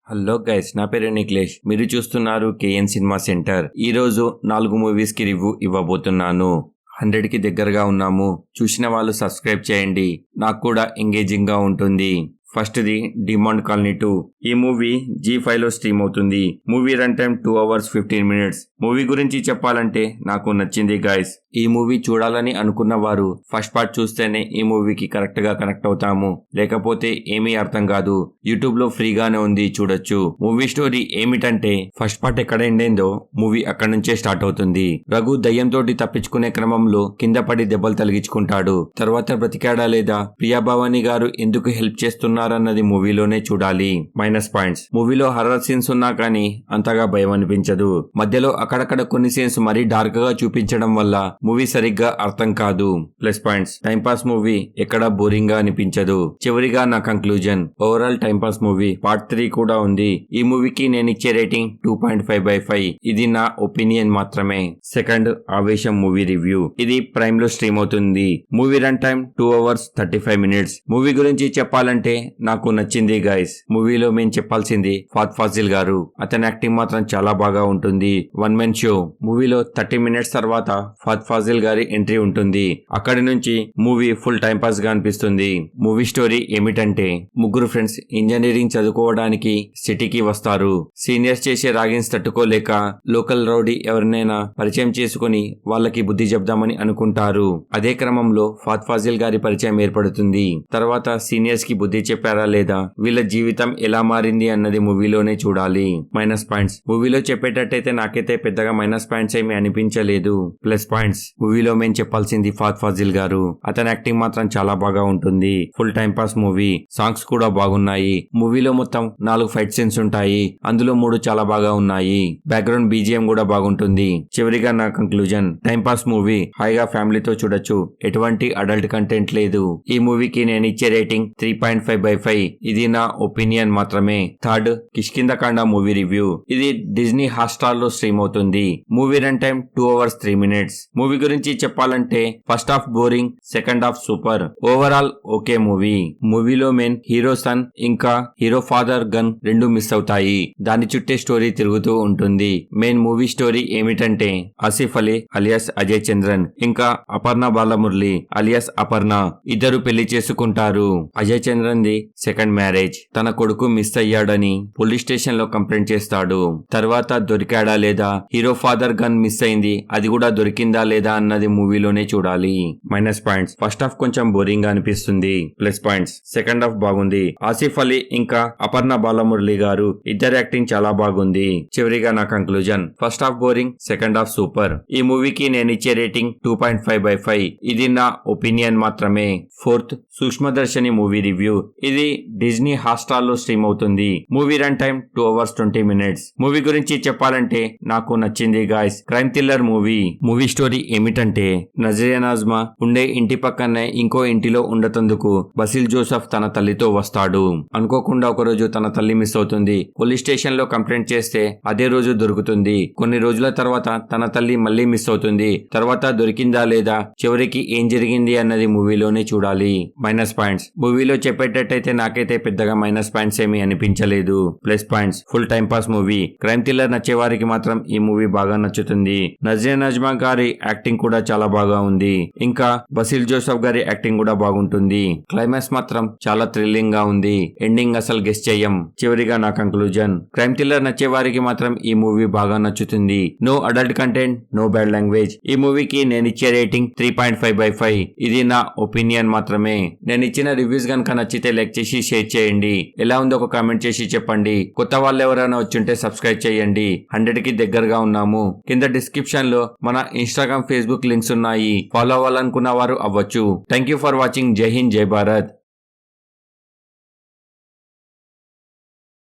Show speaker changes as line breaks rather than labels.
Hello guys, నా పేరు నిఖిలేష్. మీరు చూస్తున్నారు కేఎన్ సినిమా సెంటర్. ఈ రోజు 4 మూవీస్ కి రివ్యూ ఇవ్వబోతున్నాను. 100 కి దగ్గరగా ఉన్నాము. చూసిన వాళ్ళు సబ్స్క్రైబ్ చేయండి, నాకు కూడా ఎంగేజింగ్ గా ఉంటుంది. First the demand colony 2. ఈ మూవీ G5 లో స్ట్రీమ్ అవుతుంది. Movie run time 2 hours 15 minutes. Movie గురించి చెప్పాలంటే నాకు నచ్చింది గైస్. ఈ మూవీ చూడాలని అనుకున్న వారు ఫస్ట్ పార్ట్ చూస్తేనే ఈ మూవీకి కరెక్ట్ గా కనెక్ట్ అవుతాము, లేకపోతే ఏమీ అర్థం కాదు. యూట్యూబ్ లో ఫ్రీగానే ఉంది, చూడొచ్చు. మూవీ స్టోరీ ఏమిటంటే, ఫస్ట్ పార్ట్ ఎక్కడ ఎండేందో మూవీ అక్కడ నుంచే స్టార్ట్ అవుతుంది. రఘు దయ్యంతోటి తప్పించుకునే క్రమంలో కింద పడి దెబ్బలు తలిగించుకుంటాడు. తర్వాత బ్రతికాడా లేదా, ప్రియాభవాని గారు ఎందుకు హెల్ప్ చేస్తున్నారన్నది మూవీలోనే చూడాలి. మైనస్ పాయింట్స్: మూవీలో హర్రర్ సీన్స్ ఉన్నా కానీ అంతగా భయం అనిపించదు. మధ్యలో అక్కడక్కడ కొన్ని సీన్స్ మరీ డార్క్ గా చూపించడం వల్ల మూవీ సరిగ్గా అర్థం కాదు. ప్లస్ పాయింట్స్: టైంపాస్ మూవీ, ఎక్కడా బోరింగ్ గా అనిపించదు. చివరిగా నా conclusion: overall timepass movie. Part 3 కూడా ఉంది. ఈ మూవీకి నేను ఇచ్చే రేటింగ్ 2.5/5. ఇది నా ఒపీనియన్ మాత్రమే. సెకండ్, ఆవేశం మూవీ రివ్యూ. ఇది ప్రైమ్ లో స్ట్రీమ్ అవుతుంది. Movie run time 2 hours 35 minutes. Movie గురించి చెప్పాలంటే నాకు నచ్చింది గైస్. మూవీలో మేము చెప్పాల్సింది ఫాద్ ఫాజిల్ గారు. అతని యాక్టింగ్ మాత్రం చాలా బాగా ఉంటుంది. One men show. మూవీలో 30 minutes తర్వాత ఫాద్ ఫాజిల్ గారి ఎంట్రీ ఉంటుంది. అక్కడి నుంచి మూవీ ఫుల్ టైం పాస్ గా అనిపిస్తుంది. మూవీ స్టోరీ ఏమిటంటే, ముగ్గురు ఫ్రెండ్స్ ఇంజనీరింగ్ చదువుకోవడానికి సిటీకి వస్తారు. సీనియర్స్ చేసే రాగిన్స్ తట్టుకోలేక లోకల్ రౌడీ ఎవరినైనా పరిచయం చేసుకుని వాళ్ళకి బుద్ధి చెప్దామని అనుకుంటారు. అదే క్రమంలో ఫాద్ ఫాజిల్ గారి పరిచయం ఏర్పడుతుంది. తర్వాత సీనియర్స్ కి బుద్ధి చెప్పారా లేదా, వీళ్ళ జీవితం ఎలా మారింది అన్నది మూవీలోనే చూడాలి. మైనస్ పాయింట్స్: మూవీలో చెప్పేటట్టయితే నాకైతే పెద్దగా మైనస్ పాయింట్స్ ఏమీ అనిపించలేదు. ప్లస్ పాయింట్స్: మూవీలో మేము చెప్పాల్సింది ఫాద్ ఫాజిల్ గారు. అతని యాక్టింగ్ మాత్రం చాలా బాగా ఉంటుంది. Full time pass movie. Songs కూడా బాగున్నాయి. మూవీలో మొత్తం 4 ఫైట్ సీన్స్ ఉంటాయి. అందులో 3 చాలా బాగా ఉన్నాయి. బ్యాక్గ్రౌండ్ BGM కూడా బాగుంటుంది. చివరిగా నా కంక్లూజన్: టైం పాస్ మూవీ, హాయిగా ఫ్యామిలీతో చూడొచ్చు. ఎటువంటి అడల్ట్ కంటెంట్ లేదు. ఈ మూవీకి నేను ఇచ్చే రేటింగ్ 3.5/5. ఇది నా ఒపీనియన్ మాత్రమే. Third, Kishkindha Kanda movie review. ఇది డిజ్నీ హాట్‌స్టార్ లో స్ట్రీమ్ అవుతుంది. Movie run time 2 hours 3 minutes. Movie గురించి చెప్పాలంటే first half boring, second half super. Overall okay movie. మూవీలో మెయిన్ హీరో సన్ ఇంకా హీరో ఫాదర్ గన్ రెండు మిస్ అవుతాయి. దాని చుట్టే స్టోరీ తిరుగుతూ ఉంటుంది. మెయిన్ మూవీ స్టోరీ ఏమిటంటే, ఆసిఫ్ అలీ అలియాస్ అజయ్ చంద్రన్ ఇంకా అపర్ణ బాలమురళి అలియాస్ అపర్ణ ఇద్దరు పెళ్లి చేసుకుంటారు. Ajay Chandran the second marriage. తన కొడుకు మిస్ అయ్యాడని పోలీస్ స్టేషన్ లో కంప్లైంట్ చేస్తాడు. తర్వాత దొరికాడా లేదా, హీరో ఫాదర్ గన్ మిస్ అయింది, అది కూడా దొరికిందా లేదా అన్నది మూవీలోనే చూడాలి. మైనస్ పాయింట్స్: ఫస్ట్ హాఫ్ కొంచెం బోరింగ్ గా అనిపిస్తుంది. ప్లస్ పాయింట్స్: సెకండ్ హాఫ్ బాగుంది. ఆసిఫ్ అలీ ఇంకా అపర్ణ బాలమురళి గారు ఇద్దరు యాక్టింగ్ చాలా బాగుంది. చివరిగా నా conclusion: first half boring, second half super. ఈ మూవీకి నేను ఇచ్చే రేటింగ్ 2.5/5. ఇది నా ఒపీనియన్ మాత్రమే. Fourth, Sookshmadarshini movie review. ఇది డిజ్నీ హాట్‌స్టార్ లో స్ట్రీమ్ అవుతుంది. Movie run time 2 hours 20 minutes. Movie గురించి చెప్పాలంటే నాకు నచ్చింది guys. Crime thriller movie. Movie story ఏమిటంటే, నజరియా నాజ్మా ఉండే ఇంటి పక్కనే ఇంకో ఇంటిలో ఉండతందుకు బసిల్ జోసెఫ్ తన తల్లితో వస్తాడు. అనుకోకుండా ఒకరోజు తన తల్లి మిస్ అవుతుంది. పోలీస్ స్టేషన్ లో కంప్లైంట్ చేస్తే అదే రోజు దొరుకుతుంది. కొన్ని రోజుల తర్వాత తన తల్లి మళ్ళీ మిస్ అవుతుంది. తర్వాత దొరికిందా లేదా, చివరికి ఏం జరిగింది అన్నది మూవీలోనే చూడాలి. మైనస్ పాయింట్స్: మూవీలో చెప్పేటట్టయితే నాకైతే పెద్దగా మైనస్ పాయింట్స్ ఏమీ అనిపించలేదు. Plus points: full time pass movie. Crime thriller నచ్చే వారికి మాత్రం ఈ మూవీ బాగా నచ్చుతుంది. నజరియా నాజ్మా గారి యాక్టింగ్ కూడా చాలా బాగా ఉంది. ఇంకా బసిల్ జోసెఫ్ గారి యాక్టింగ్ కూడా బాగుంటుంది. క్లైమాక్స్ మాత్రం చాలా థ్రిల్లింగ్ గా ఉంది. ఎండింగ్ అసలు గెస్ చెయ్యం. చివరిగా నా కంక్లూజన్: క్రైమ్ థ్రిల్లర్ నచ్చే వారికి మాత్రం ఈ మూవీ బాగా నచ్చుతుంది. No adult content, no bad language. ఈ మూవీకి నేను ఇచ్చే రేటింగ్ 3.5/5. ఇది నా ఒపీనియన్ మాత్రమే. నేను ఇచ్చిన రివ్యూస్ గనక నచ్చితే లైక్ చేసి షేర్ చేయండి. ఎలా ఉందో ఒక కామెంట్ చేసి చెప్పండి. కొత్త వాళ్ళు ఎవరైనా వచ్చుంటే సబ్స్క్రైబ్ చేయండి. 100 కి దగ్గరగా ఉన్నాము. కింద డిస్క్రిప్షన్ లో మన ఇన్స్టాగ్రామ్, ఫేస్బుక్ లింక్స్ ఉన్నాయి. ఫాలో అవ్వాలనుకున్న వారు అవ్వచ్చు. Thank you for watching. జై హింద్, జై భారత్.